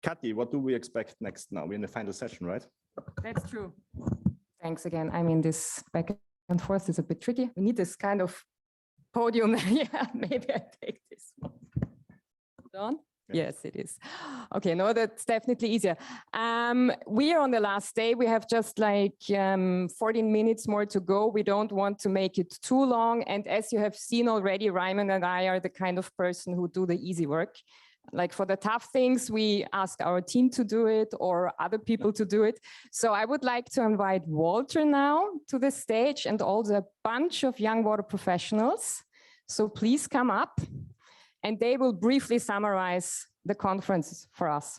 Kati, what do we expect next now? We're in the final session, right? That's true. Thanks again. I mean, this back and forth is a bit tricky. We need this kind of podium. Yeah, maybe I take this one. On? Yes, it is. Okay, no, that's definitely easier. We are on the last day. We have just like 14 minutes more to go. We don't want to make it too long. And as you have seen already, Raymond and I are the kind of person who do the easy work. Like for the tough things, we ask our team to do it or other people to do it. So I would like to invite Walter now to the stage and also a bunch of young water professionals. So please come up. And they will briefly summarize the conference for us.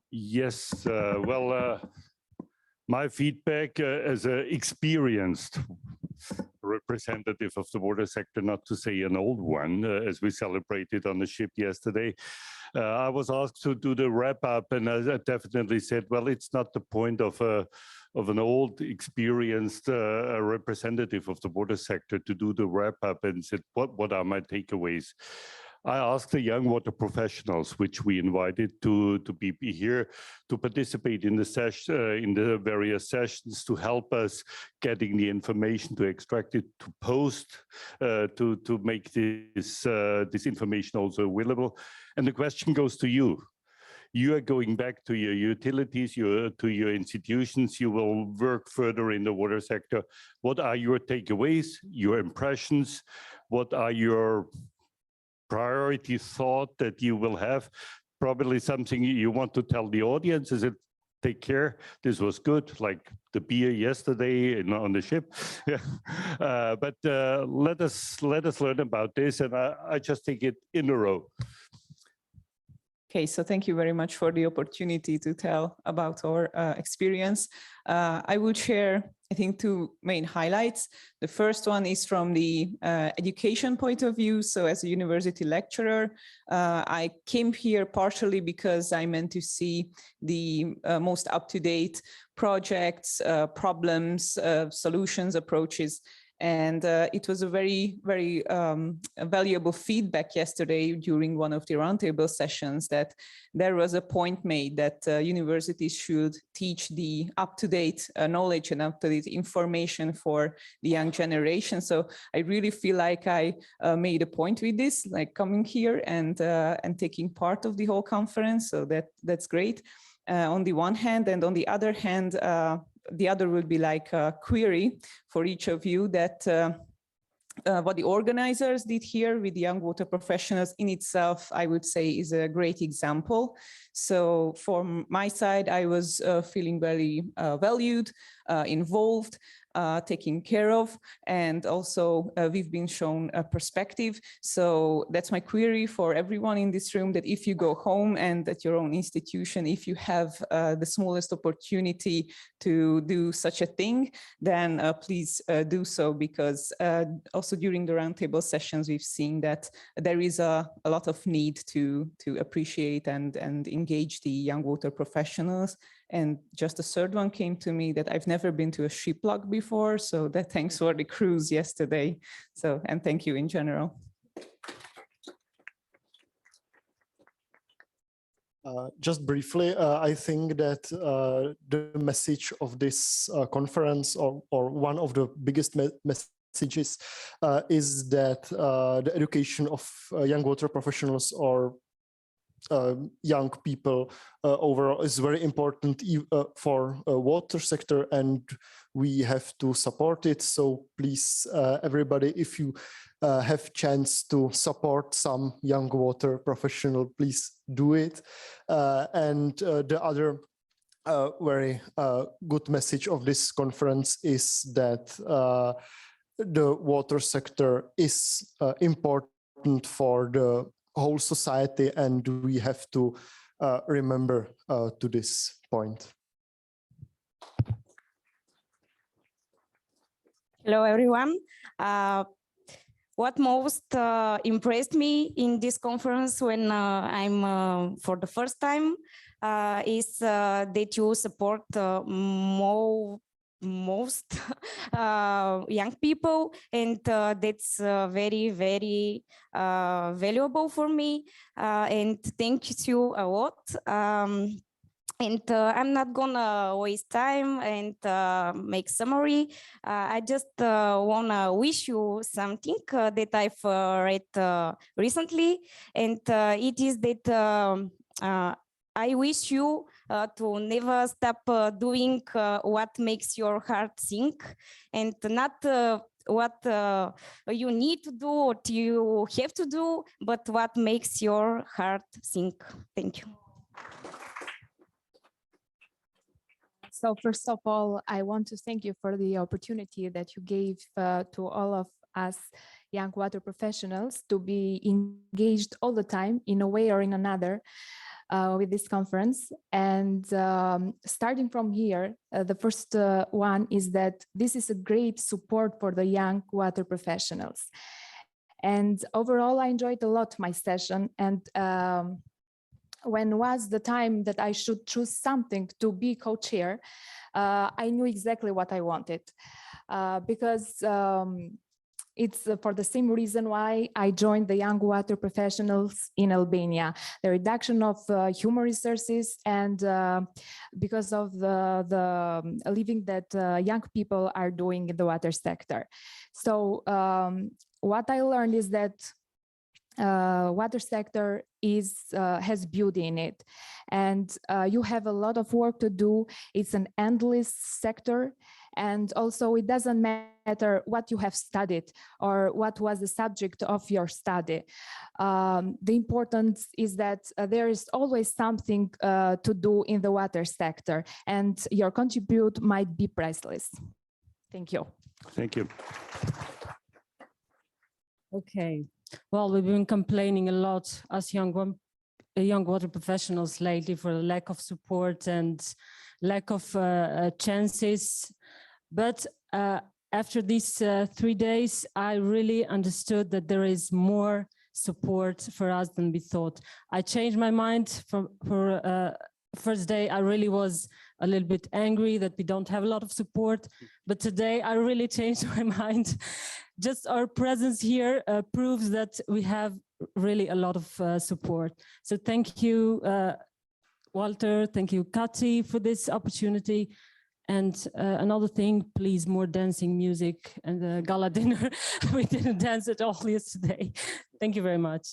Yes, my feedback as an experienced representative of the water sector, not to say an old one, as we celebrated on the ship yesterday. I was asked to do the wrap up, and I definitely said, well, it's not the point of an old, experienced representative of the water sector to do the wrap up, and said, what are my takeaways? I asked the young water professionals, which we invited to be here, to participate in the session, in the various sessions, to help us getting the information, to extract it, to post, to make this information also available. And the question goes to you. You are going back to your utilities, to your institutions. You will work further in the water sector. What are your takeaways, your impressions? What are your priority thought that you will have? Probably something you want to tell the audience. Is it, take care, this was good, like the beer yesterday on the ship? Yeah. But let us learn about this, and I just take it in a row. Okay, so thank you very much for the opportunity to tell about our experience. I will share, I think, two main highlights. The first one is from the education point of view. So as a university lecturer, I came here partially because I meant to see the most up-to-date projects, problems, solutions, approaches. And it was a very, very valuable feedback yesterday during one of the roundtable sessions that there was a point made that universities should teach the up-to-date knowledge and up-to-date information for the young generation. So I really feel like I made a point with this, like coming here and taking part of the whole conference. So that's great on the one hand, and on the other hand, the other would be like a query for each of you that what the organizers did here with the young water professionals in itself, I would say, is a great example. So from my side, I was feeling very valued, involved, taken care of, and also we've been shown a perspective. So that's my query for everyone in this room, that if you go home and at your own institution, if you have the smallest opportunity to do such a thing, then please do so, because also during the roundtable sessions, we've seen that there is a lot of need to appreciate and engage the young water professionals. And just a third one came to me, that I've never been to a ship log before. So that thanks for the cruise yesterday. So, and thank you in general. Just briefly, I think that the message of this conference, or one of the biggest messages, is that the education of young water professionals or young people overall is very important for water sector, and we have to support it. So please, everybody, if you have chance to support some young water professional, please do it. And the other very good message of this conference is that the water sector is important for the whole society, and we have to remember to this point. Hello, everyone. What most impressed me in this conference when I'm for the first time is that you support most young people, and that's very, very valuable for me. And thank you a lot. And I'm not gonna waste time and make summary. I just wanna wish you something that I've read recently, and it is that I wish you to never stop doing what makes your heart sing, and not what you need to do, what you have to do, but what makes your heart sing. Thank you. So first of all, I want to thank you for the opportunity that you gave to all of us young water professionals to be engaged all the time in a way or in another with this conference. And starting from here, the first one is that this is a great support for the young water professionals. And overall, I enjoyed a lot my session, and when was the time that I should choose something to be co-chair, I knew exactly what I wanted, because it's for the same reason why I joined the Young Water Professionals in Albania, the reduction of human resources, and because of the living that young people are doing in the water sector. So what I learned is that water sector has beauty in it, and you have a lot of work to do. It's an endless sector, and also it doesn't matter what you have studied or what was the subject of your study. The importance is that there is always something to do in the water sector, and your contribute might be priceless. Thank you. Thank you. Okay. Well, we've been complaining a lot as young water professionals lately for the lack of support and lack of chances. But after these 3 days, I really understood that there is more support for us than we thought. I changed my mind for first day. I really was a little bit angry that we don't have a lot of support, but today I really changed my mind. Just our presence here proves that we have really a lot of support. So thank you, Walter, thank you, Kati, for this opportunity. And another thing, please, more dancing music and the gala dinner. We didn't dance at all yesterday. Thank you very much.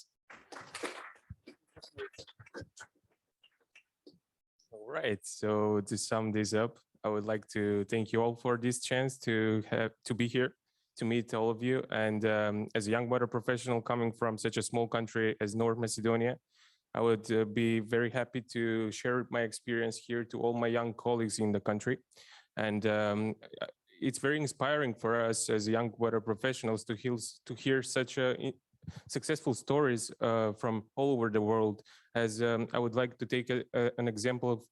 All right, so to sum this up, I would like to thank you all for this chance to be here, to meet all of you. And as a young water professional coming from such a small country as North Macedonia, I would be very happy to share my experience here to all my young colleagues in the country. And it's very inspiring for us as young water professionals to hear such successful stories from all over the world. As I would like to take an example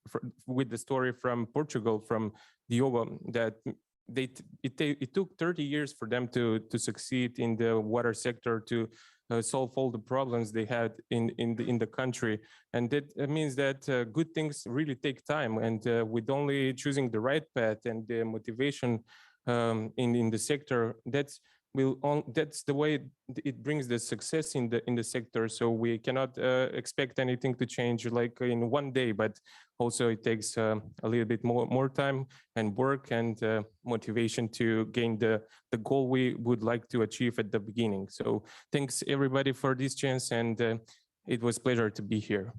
with the story from Portugal, from Diogo, that it took 30 years for them to succeed in the water sector, to solve all the problems they had in the country. And that means that good things really take time, and with only choosing the right path and the motivation in the sector, that's the way it brings the success in the sector. So we cannot expect anything to change like in one day, but also it takes a little bit more time and work and motivation to gain the goal we would like to achieve at the beginning. So thanks everybody for this chance, and it was a pleasure to be here.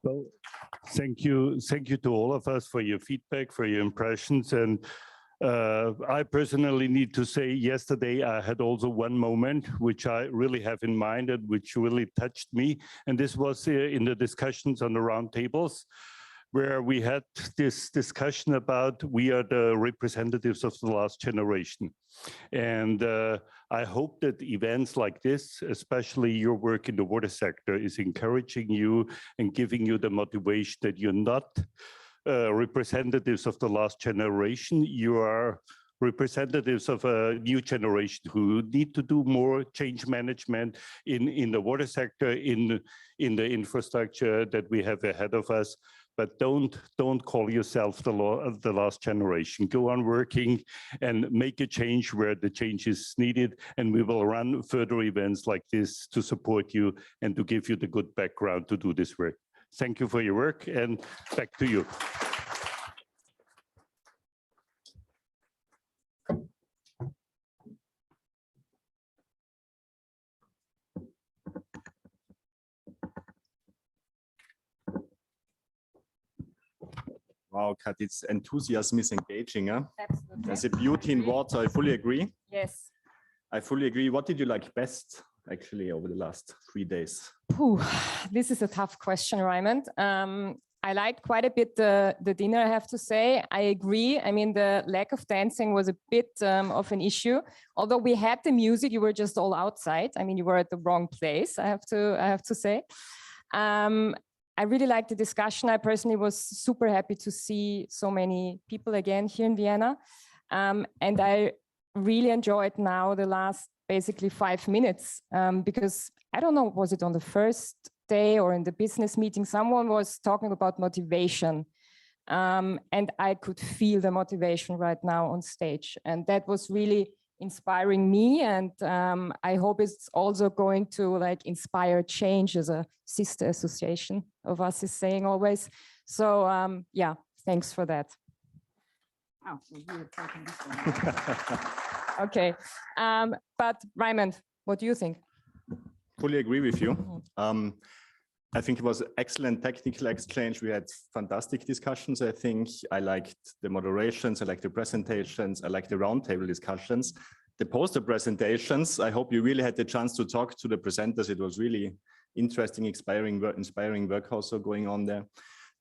Well, thank you to all of us for your feedback, for your impressions. And I personally need to say, yesterday I had also one moment which I really have in mind and which really touched me. And this was in the discussions on the round tables, where we had this discussion about we are the representatives of the last generation. And I hope that events like this, especially your work in the water sector, is encouraging you and giving you the motivation that you're not representatives of the last generation. You are representatives of a new generation who need to do more change management in the water sector, in the infrastructure that we have ahead of us. but don't call yourself the last generation. Go on working and make a change where the change is needed, and we will run further events like this to support you and to give you the good background to do this work. Thank you for your work, and back to you. Wow, Kat, its enthusiasm is engaging. Huh? Absolutely. There's a beauty in water. I fully agree. Yes. I fully agree. What did you like best, actually, over the last 3 days? Ooh, this is a tough question, Raymond. I liked quite a bit the dinner, I have to say. I agree. I mean, the lack of dancing was a bit of an issue. Although we had the music, you were just all outside. I mean, you were at the wrong place, I have to say. I really liked the discussion. I personally was super happy to see so many people again here in Vienna. And I really enjoyed now the last basically 5 minutes because I don't know, was it on the first day or in the business meeting, someone was talking about motivation. And I could feel the motivation right now on stage. And that was really inspiring me. And I hope it's also going to like inspire change, as a sister association of us is saying always. So yeah, thanks for that. Oh, you're taking this one. Okay, but Raymond, what do you think? Fully agree with you. I think it was excellent technical exchange. We had fantastic discussions. I think I liked the moderations, I liked the presentations, I liked the roundtable discussions, the poster presentations. I hope you really had the chance to talk to the presenters. It was really interesting, inspiring work also going on there.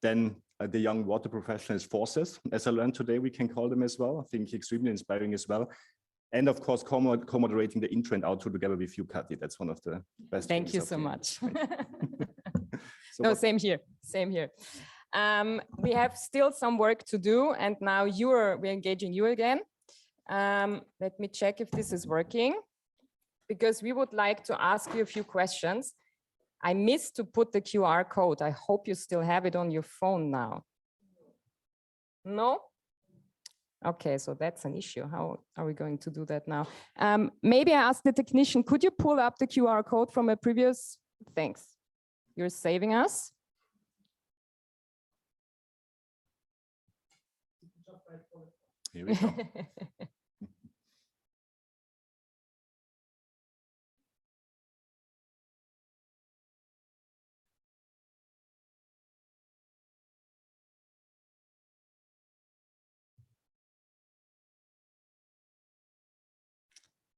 Then the young water professionals forces, as I learned today, we can call them as well. I think extremely inspiring as well. And of course, co-moderating the intro and outro together with you, Kati. That's one of the best. Thank you so much. So no, same here, same here. We have still some work to do, and now we're engaging you again. Let me check if this is working, because we would like to ask you a few questions. I missed to put the QR code. I hope you still have it on your phone now. No? Okay, so that's an issue. How are we going to do that now? Maybe I ask the technician, could you pull up the QR code from a previous? Thanks. You're saving us. Here we go.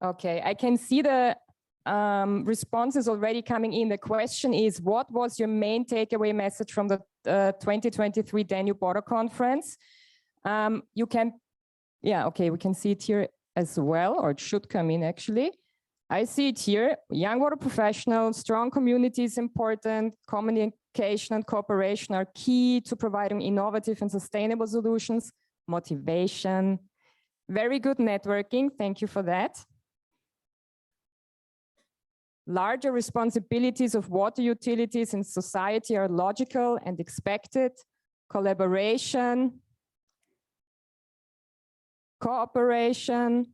Okay, I can see the responses already coming in. The question is, what was your main takeaway message from the 2023 Danube Water Conference? You can, yeah, okay, we can see it here as well, or it should come in actually. I see it here. Young water professionals, strong community is important. Communication and cooperation are key to providing innovative and sustainable solutions. Motivation, very good networking. Thank you for that. Larger responsibilities of water utilities in society are logical and expected. Collaboration, cooperation.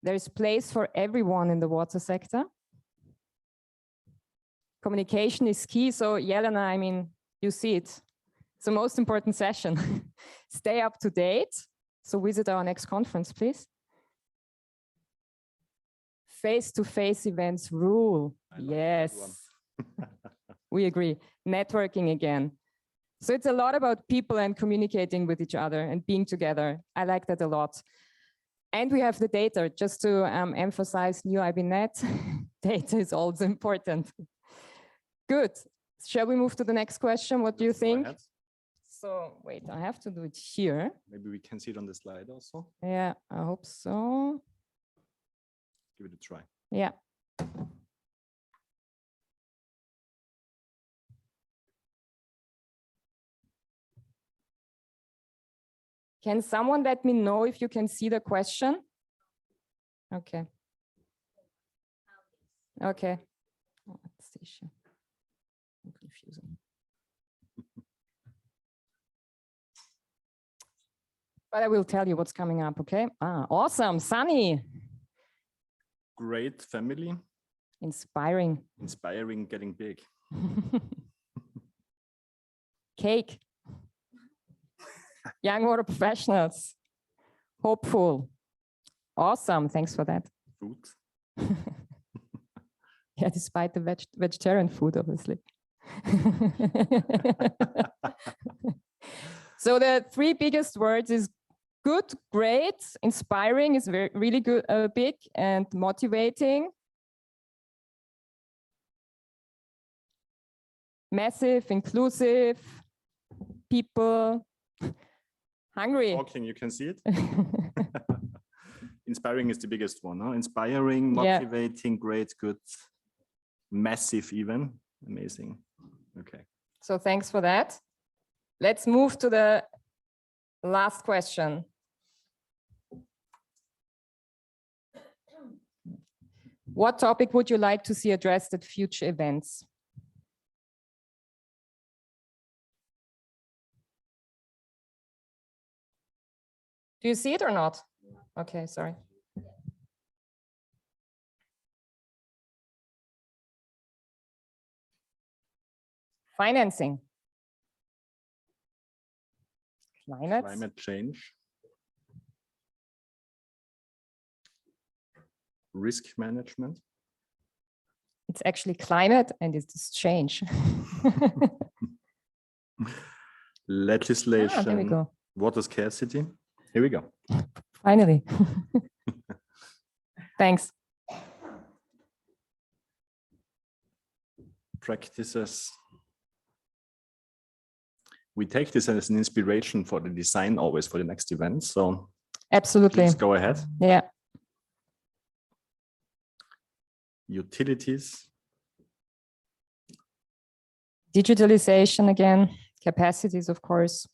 There's place for everyone in the water sector. Communication is key. So Jelena, I mean, you see it. It's the most important session. Stay up to date. So visit our next conference, please. Face-to-face events rule. Yes, we agree. Networking again. So it's a lot about people and communicating with each other and being together. I like that a lot. And we have the data, just to emphasize new IBNet. Data is also important. Good. Shall we move to the next question? What do you think? So wait, I have to do it here. Maybe we can see it on the slide also. Yeah, I hope so. Give it a try. Yeah. Can someone let me know if you can see the question? Okay. Okay. Oh, that's the issue. But I will tell you what's coming up, okay? Awesome, Sunny. Great family, Inspiring. inspiring, getting big. Cake. Young water professionals. Hopeful. Awesome, thanks for that. Food. Yeah, despite the vegetarian food, obviously. So the three biggest words is good, great, inspiring is really good, big, and motivating. Massive, inclusive, people, hungry. Talking, you can see it. Inspiring is the biggest one. Huh? Inspiring, Yeah. motivating, great, good, massive even. Amazing. Okay. So thanks for that. Let's move to the last question. What topic would you like to see addressed at future events? Do you see it or not? Okay, sorry. Financing. Climate change. Risk management. It's actually climate and it's change. Legislation. There we go. Water scarcity. Here we go. Finally. Thanks. Practices. We take this as an inspiration for the design always for the next event. So Absolutely. please go ahead. Yeah. Utilities. Digitalization again, capacities, of course.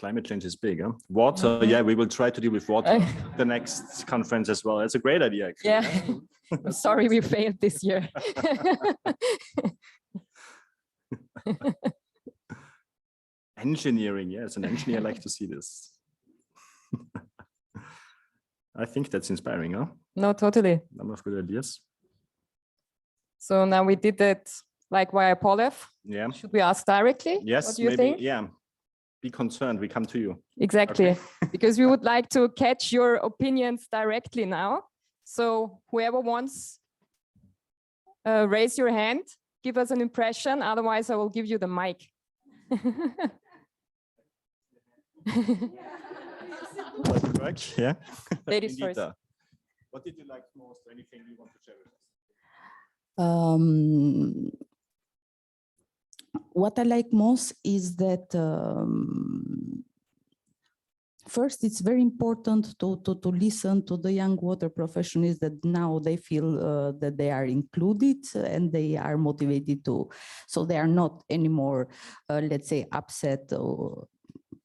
Climate change is big. Huh? Water, yeah, we will try to deal with water the next conference as well. That's a great idea, actually. Yeah. I'm sorry we failed this year. Engineering, yes, an engineer like to see this. I think that's inspiring, huh? No, totally. Number of good ideas. So now we did that like via Polev. Yeah. Should we ask directly? Yes, What do you maybe. think? Yeah. Be concerned. We come to you. Exactly. Okay. Because we would like to catch your opinions directly now. So whoever wants, raise your hand, give us an impression. Otherwise, I will give you the mic. Correct. Yeah. Ladies first. Indita, what did you like most? Anything you want to share with us? What I like most is that first, it's very important to listen to the young water professionals that now they feel that they are included and they are motivated to, so they are not anymore, let's say, upset or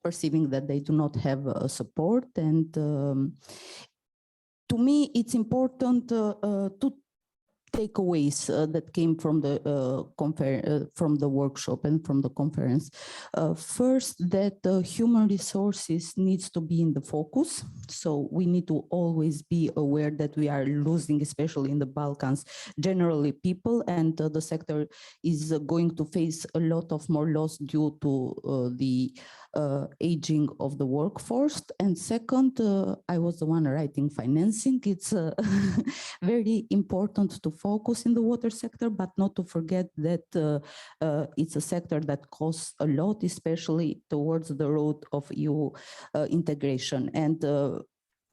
perceiving that they do not have support. And to me, it's important to takeaways that came from the workshop and from the conference. First, that human resources needs to be in the focus. So we need to always be aware that we are losing, especially in the Balkans, generally people, and the sector is going to face a lot of more loss due to the aging of the workforce. And second, I was the one writing financing. It's very important to focus in the water sector, but not to forget that it's a sector that costs a lot, especially towards the road of EU integration. And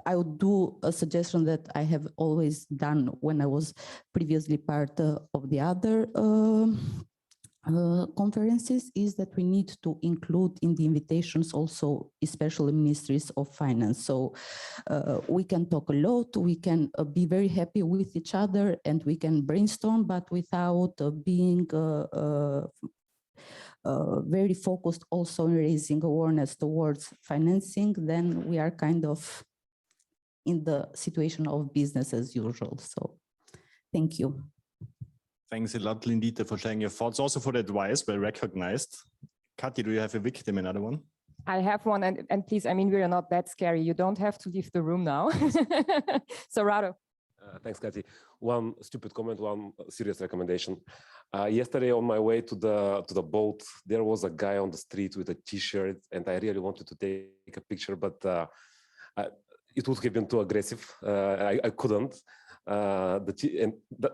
I would do a suggestion that I have always done when I was previously part of the other conferences, is that we need to include in the invitations also especially ministries of finance. So we can talk a lot, we can be very happy with each other, and we can brainstorm, but without being very focused also in raising awareness towards financing, then we are kind of in the situation of business as usual. So thank you. Thanks a lot, Lindita, for sharing your thoughts. Also for the advice, well recognized. Kati, do you have a victim, another one? I have one, and please, I mean, we're not that scary. You don't have to leave the room now. So Rado. Thanks, Kati. One stupid comment, one serious recommendation. Yesterday on my way to the boat, there was a guy on the street with a T-shirt, and I really wanted to take a picture, but it would have been too aggressive. I couldn't.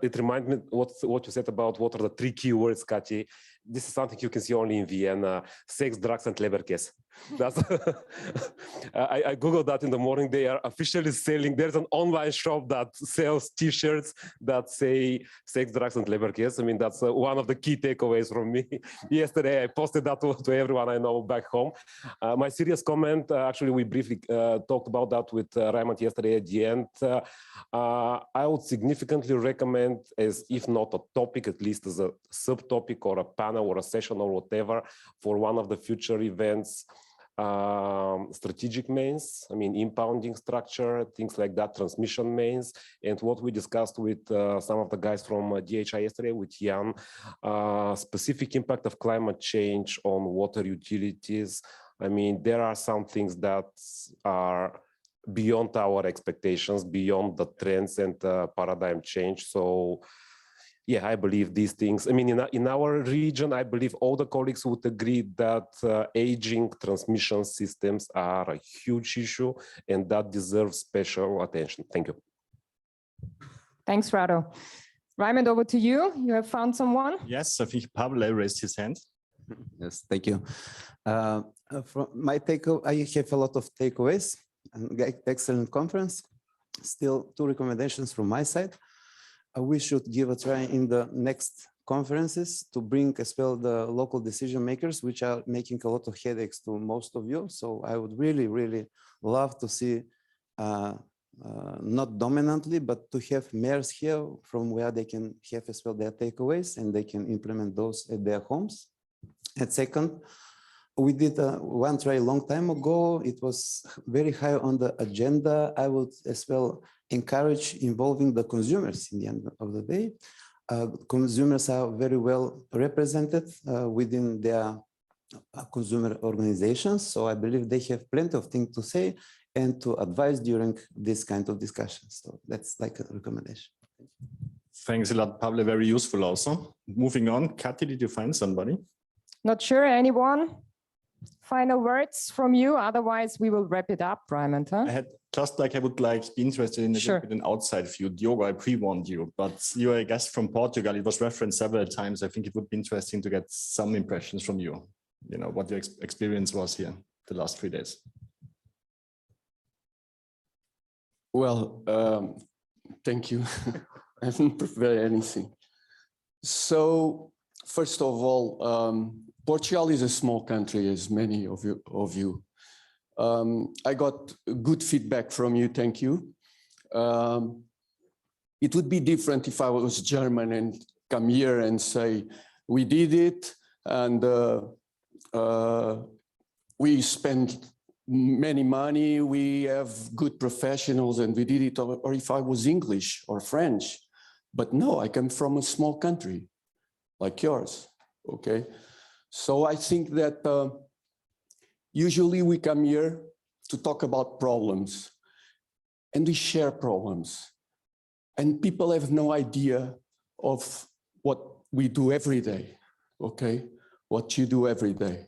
It reminded me what you said about what are the 3 key words, Kati. This is something you can see only in Vienna: sex, drugs, and Leberkäse. That's I googled that in the morning. They are officially selling. There's an online shop that sells T-shirts that say sex, drugs, and Leberkäse. I mean, that's one of the key takeaways from me. Yesterday, I posted that to everyone I know back home. My serious comment, actually, we briefly talked about that with Raymond yesterday at the end. I would significantly recommend, as if not a topic, at least as a subtopic or a panel or a session or whatever, for one of the future events, strategic mains, I mean, impounding structure, things like that, transmission mains, and what we discussed with some of the guys from DHI yesterday, with Jan, specific impact of climate change on water utilities. I mean, there are some things that are beyond our expectations, beyond the trends and paradigm change. So yeah, I believe these things. I mean, in our region, I believe all the colleagues would agree that aging transmission systems are a huge issue and that deserves special attention. Thank you. Thanks, Rado. Raymond, over to you. You have found someone? Yes, I think Pablo raised his hand. Yes, thank you. From my takeaway, I have a lot of takeaways. Excellent conference. Still 2 recommendations from my side. We should give a try in the next conferences to bring as well the local decision makers, which are making a lot of headaches to most of you. So I would really, really love to see, not dominantly, but to have mayors here from where they can have as well their takeaways and they can implement those at their homes. And second, we did one try a long time ago. It was very high on the agenda. I would as well encourage involving the consumers in the end of the day. Consumers are very well represented within their consumer organizations. So I believe they have plenty of things to say and to advise during this kind of discussions. So that's like a recommendation. Thanks a lot, Pablo. Very useful also. Moving on, Kati, did you find somebody? Not sure, anyone? Final words from you, otherwise we will wrap it up, Raymond. Huh? I had just like, I would like be interested in an outside view. Diogo, I pre-warned you, but you're a guest from Portugal. It was referenced several times. I think it would be interesting to get some impressions from you. You know, what your experience was here the last 3 days. Well, thank you. I haven't prepared anything. So first of all, Portugal is a small country, as many of you. I got good feedback from you, thank you. It would be different if I was German and come here and say, we did it and we spent many money, we have good professionals and we did it, or if I was English or French. But no, I come from a small country like yours, okay? So I think that usually we come here to talk about problems and we share problems and people have no idea of what we do every day, okay? What you do every day.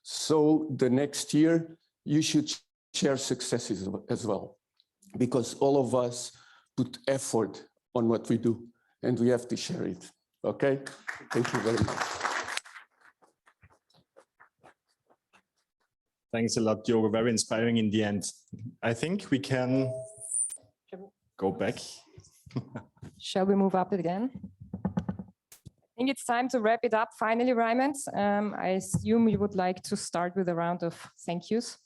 So the next year you should share successes as well, because all of us put effort on what we do and we have to share it, okay? Thank you very much. Thanks a lot, Diogo. Very inspiring in the end. I think we can go back. Shall we move up again? I think it's time to wrap it up finally, Raymond. I assume you would like to start with a round of thank yous.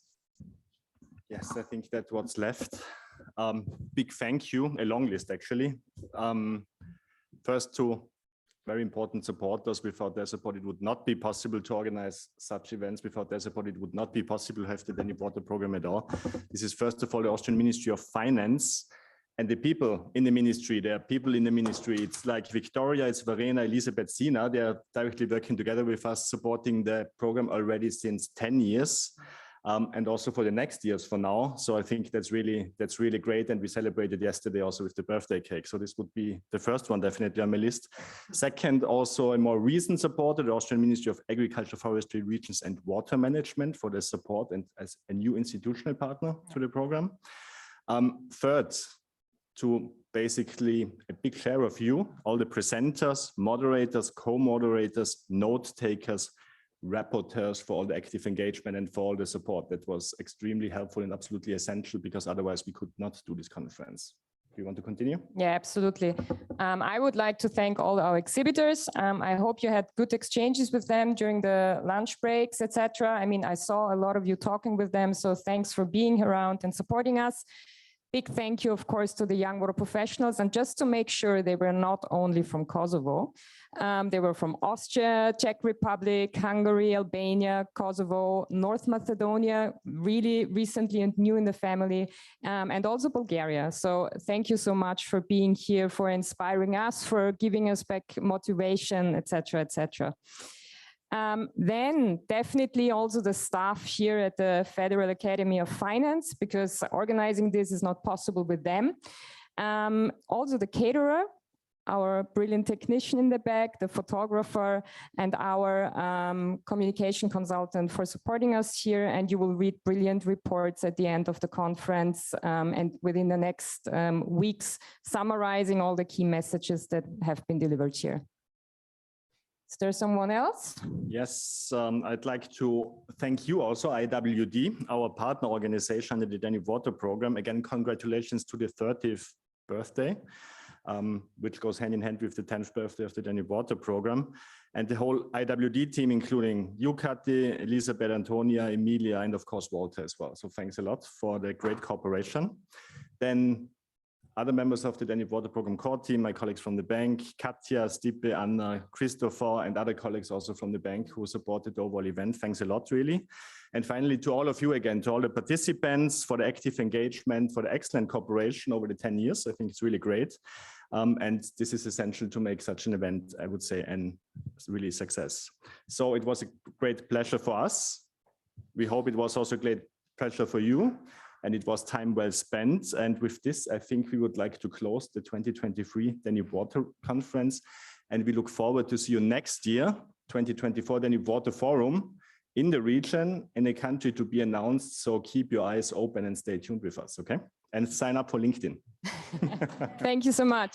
Yes, I think that's what's left. Big thank you, a long list actually. First to very important supporters. Without their support, it would not be possible to organize such events. Without their support, it would not be possible to have the Danube Water program at all. This is first of all the Austrian Ministry of Finance and the people in the ministry. There are people in the ministry. It's like Victoria, it's Verena, Elisabeth, Sina. They are directly working together with us, supporting the program already since 10 years. and also for the next years for now. So I think that's really great. And we celebrated yesterday also with the birthday cake. So this would be the first one definitely on my list. Second, also a more recent support, the Austrian Ministry of Agriculture, Forestry, Regions and Water Management for the support and as a new institutional partner to the program. Third, to basically a big share of you, all the presenters, moderators, co-moderators, note takers, rapporteurs for all the active engagement and for all the support. That was extremely helpful and absolutely essential because otherwise we could not do this conference. Do you want to continue? Yeah, absolutely. I would like to thank all our exhibitors. I hope you had good exchanges with them during the lunch breaks, etc. I mean, I saw a lot of you talking with them, so thanks for being around and supporting us. Big thank you, of course, to the young water professionals. And just to make sure they were not only from Kosovo, they were from Austria, Czech Republic, Hungary, Albania, Kosovo, North Macedonia, really recently and new in the family, and also Bulgaria. So thank you so much for being here, for inspiring us, for giving us back motivation, etc., etc. Then definitely also the staff here at the Federal Academy of Finance, because organizing this is not possible with them. Also the caterer, our brilliant technician in the back, the photographer, and our communication consultant for supporting us here. And you will read brilliant reports at the end of the conference and within the next weeks, summarizing all the key messages that have been delivered here. Is there someone else? Yes, I'd like to thank you also, IWD, our partner organization under the Danube Water Program. Again, congratulations to the 30th birthday, which goes hand in hand with the 10th birthday of the Danube Water Program. And the whole IWD team, including you, Kati, Elisabeth, Antonia, Emilia, and of course, Walter as well. So thanks a lot for the great cooperation. Then other members of the Danube Water Program core team, my colleagues from the bank, Katja, Stipe, Anna, Christopher, and other colleagues also from the bank who supported the overall event. Thanks a lot, really. And finally, to all of you again, to all the participants for the active engagement, for the excellent cooperation over the 10 years. I think it's really great. And this is essential to make such an event, I would say, and really success. So it was a great pleasure for us. We hope it was also a great pleasure for you. And it was time well spent. And with this, I think we would like to close the 2023 Danube Water Conference. And we look forward to see you next year, 2024 Danube Water Forum in the region, in a country to be announced. So keep your eyes open and stay tuned with us, okay? And sign up for LinkedIn. Thank you so much.